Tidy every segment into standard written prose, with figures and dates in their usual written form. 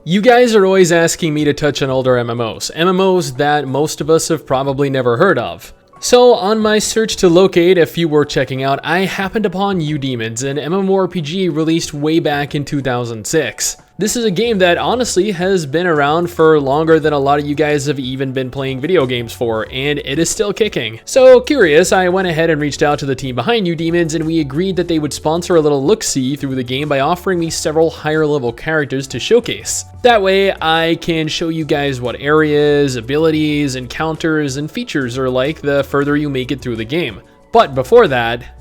You guys are always asking me to touch on older MMOs that most of us have probably never heard of. So on my search to locate a few worth checking out, I happened upon Eudemons, an MMORPG released way back in 2006. This is a game that honestly has been around for longer than a lot of you guys have even been playing video games for, and it is still kicking. So curious, I went ahead and reached out to the team behind Eudemons, and we agreed that they would sponsor a little look-see through the game by offering me several higher level characters to showcase. That way I can show you guys what areas, abilities, encounters, and features are like the further you make it through the game. But before that,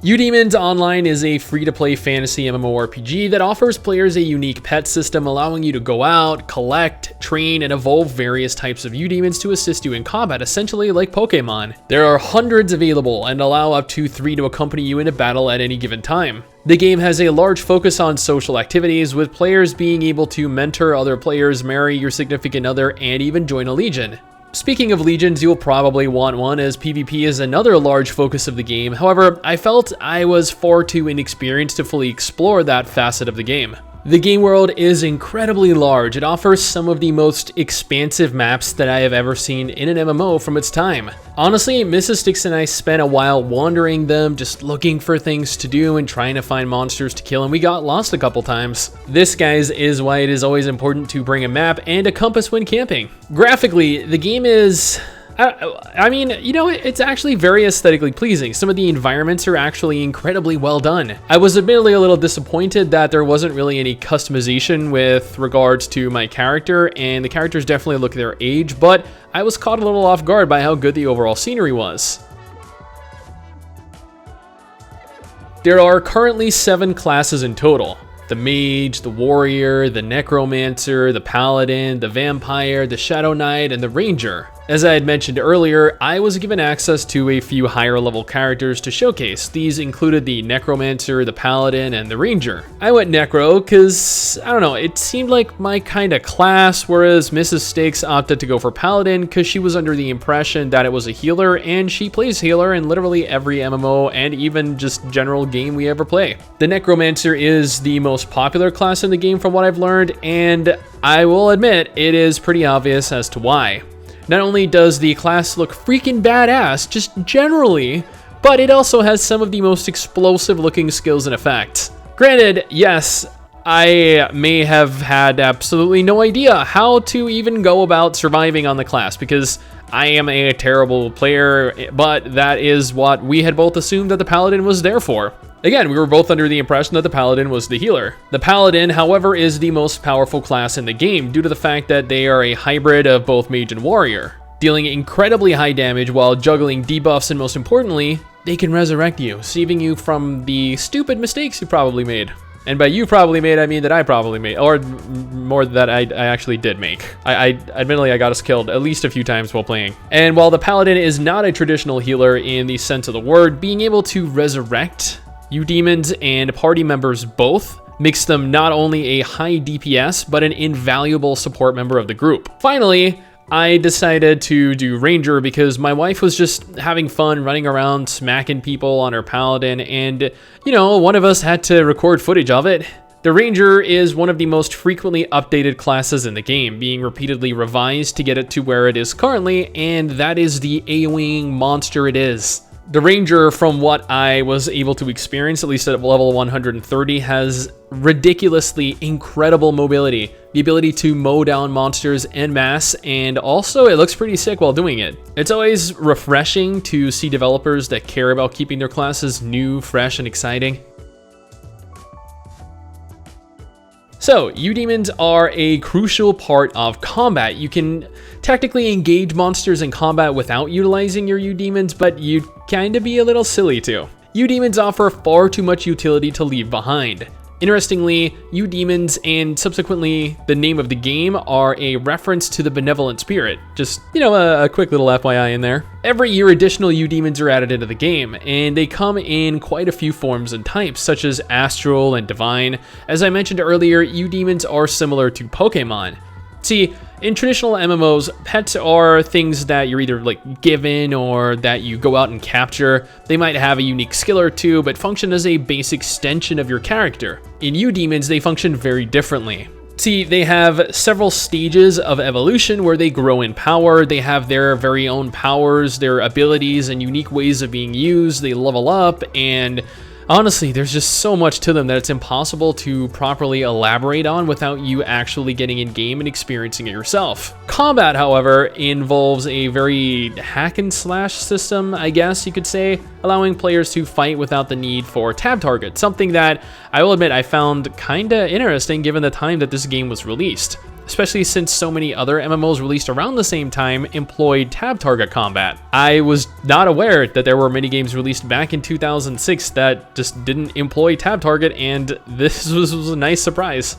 Eudemons Online is a free-to-play fantasy MMORPG that offers players a unique pet system, allowing you to go out, collect, train, and evolve various types of Eudemons to assist you in combat, essentially like Pokemon. There are hundreds available and allow up to 3 to accompany you in a battle at any given time. The game has a large focus on social activities, with players being able to mentor other players, marry your significant other, and even join a legion. Speaking of legions, you'll probably want one, as PvP is another large focus of the game. However, I felt I was far too inexperienced to fully explore that facet of the game. The game world is incredibly large. It offers some of the most expansive maps that I have ever seen in an MMO from its time. Honestly, MRSSTIX and I spent a while wandering them, just looking for things to do and trying to find monsters to kill, and we got lost a couple times. This, guys, is why it is always important to bring a map and a compass when camping. Graphically, the game is... I mean, you know, it's actually very aesthetically pleasing. Some of the environments are actually incredibly well done. I was admittedly a little disappointed that there wasn't really any customization with regards to my character, and the characters definitely look their age, but I was caught a little off guard by how good the overall scenery was. There are currently 7 classes in total. The Mage, the Warrior, the Necromancer, the Paladin, the Vampire, the Shadow Knight, and the Ranger. As I had mentioned earlier, I was given access to a few higher level characters to showcase. These included the Necromancer, the Paladin, and the Ranger. I went Necro because, I don't know, it seemed like my kind of class, whereas MRSSTIX opted to go for Paladin because she was under the impression that it was a healer, and she plays healer in literally every MMO and even just general game we ever play. The Necromancer is the most popular class in the game from what I've learned, and I will admit it is pretty obvious as to why. Not only does the class look freaking badass, just generally, but it also has some of the most explosive looking skills and effects. Granted, yes, I may have had absolutely no idea how to even go about surviving on the class, because I am a terrible player, but that is what we had both assumed that the Paladin was there for. Again, we were both under the impression that the Paladin was the healer. The Paladin, however, is the most powerful class in the game due to the fact that they are a hybrid of both Mage and Warrior, dealing incredibly high damage while juggling debuffs, and most importantly, they can resurrect you, saving you from the stupid mistakes you probably made. And by you probably made, I mean that I probably made, or more that I actually did make. Admittedly, I got us killed at least a few times while playing. And while the Paladin is not a traditional healer in the sense of the word, being able to resurrect Eudemons and party members both makes them not only a high DPS, but an invaluable support member of the group. Finally, I decided to do Ranger because my wife was just having fun running around smacking people on her Paladin, and, you know, one of us had to record footage of it. The Ranger is one of the most frequently updated classes in the game, being repeatedly revised to get it to where it is currently, and that is the AoEing monster it is. The Ranger, from what I was able to experience, at least at level 130, has ridiculously incredible mobility, the ability to mow down monsters en masse, and also it looks pretty sick while doing it. It's always refreshing to see developers that care about keeping their classes new, fresh, and exciting. So, Eudemons are a crucial part of combat. You can technically engage monsters in combat without utilizing your Eudemons, but you'd kinda be a little silly to. Eudemons offer far too much utility to leave behind. Interestingly, Eudemons and subsequently the name of the game are a reference to the benevolent spirit. Just, you know, a quick little FYI in there. Every year, additional Eudemons are added into the game, and they come in quite a few forms and types, such as Astral and Divine. As I mentioned earlier, Eudemons are similar to Pokemon. See, In traditional MMOs, pets are things that you're either like given or that you go out and capture. They might have a unique skill or two, but function as a base extension of your character. In Eudemons, they function very differently. See, they have several stages of evolution where they grow in power. They have their very own powers, their abilities, and unique ways of being used. They level up, and honestly, there's just so much to them that it's impossible to properly elaborate on without you actually getting in game and experiencing it yourself. Combat, however, involves a very hack and slash system, I guess you could say, allowing players to fight without the need for tab target, something that I will admit I found kinda interesting given the time that this game was released, especially since so many other MMOs released around the same time employed tab target combat. I was not aware that there were many games released back in 2006 that just didn't employ tab target, and this was a nice surprise.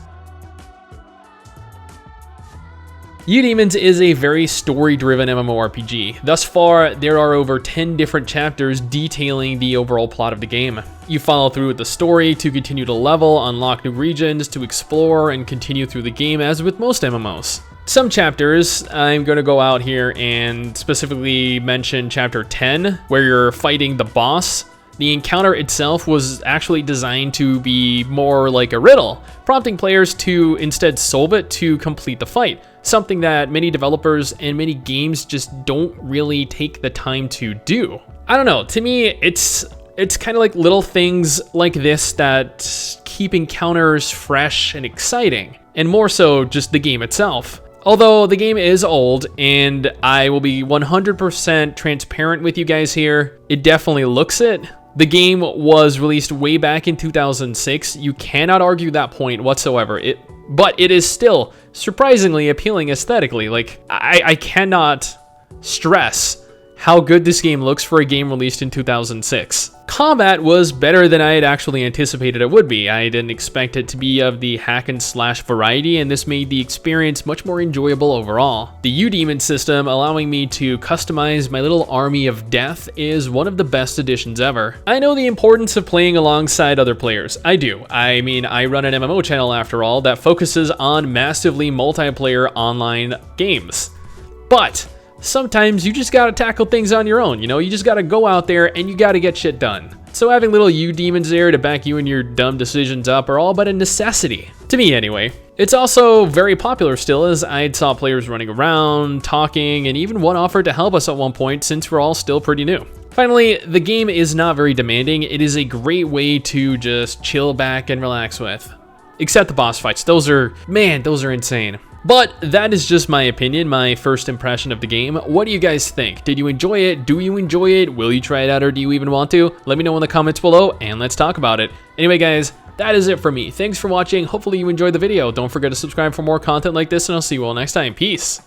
Eudemons is a very story-driven MMORPG. Thus far, there are over 10 different chapters detailing the overall plot of the game. You follow through with the story to continue to level, unlock new regions, to explore, and continue through the game as with most MMOs. Some chapters, I'm going to go out here and specifically mention Chapter 10, where you're fighting the boss. The encounter itself was actually designed to be more like a riddle, prompting players to instead solve it to complete the fight, something that many developers and many games just don't really take the time to do. I don't know, to me, it's kind of like little things like this that keep encounters fresh and exciting, and more so just the game itself. Although the game is old, and I will be 100% transparent with you guys here, it definitely looks it. The game was released way back in 2006. You cannot argue that point whatsoever. But it is still surprisingly appealing aesthetically. Like, I cannot stress how good this game looks for a game released in 2006. Combat was better than I had actually anticipated it would be. I didn't expect it to be of the hack and slash variety, and this made the experience much more enjoyable overall. The Eudemons system, allowing me to customize my little army of death, is one of the best additions ever. I know the importance of playing alongside other players. I do. I mean, I run an MMO channel after all that focuses on massively multiplayer online games. But sometimes you just gotta tackle things on your own, you know? You just gotta go out there and you gotta get shit done. So having little Eudemons there to back you and your dumb decisions up are all but a necessity. To me, anyway. It's also very popular still, as I saw players running around, talking, and even one offered to help us at one point since we're all still pretty new. Finally, the game is not very demanding. It is a great way to just chill back and relax with. Except the boss fights. Those are insane. But that is just my opinion, my first impression of the game. What do you guys think? Did you enjoy it? Do you enjoy it? Will you try it out, or do you even want to? Let me know in the comments below and let's talk about it. Anyway guys, that is it for me. Thanks for watching. Hopefully you enjoyed the video. Don't forget to subscribe for more content like this, and I'll see you all next time. Peace.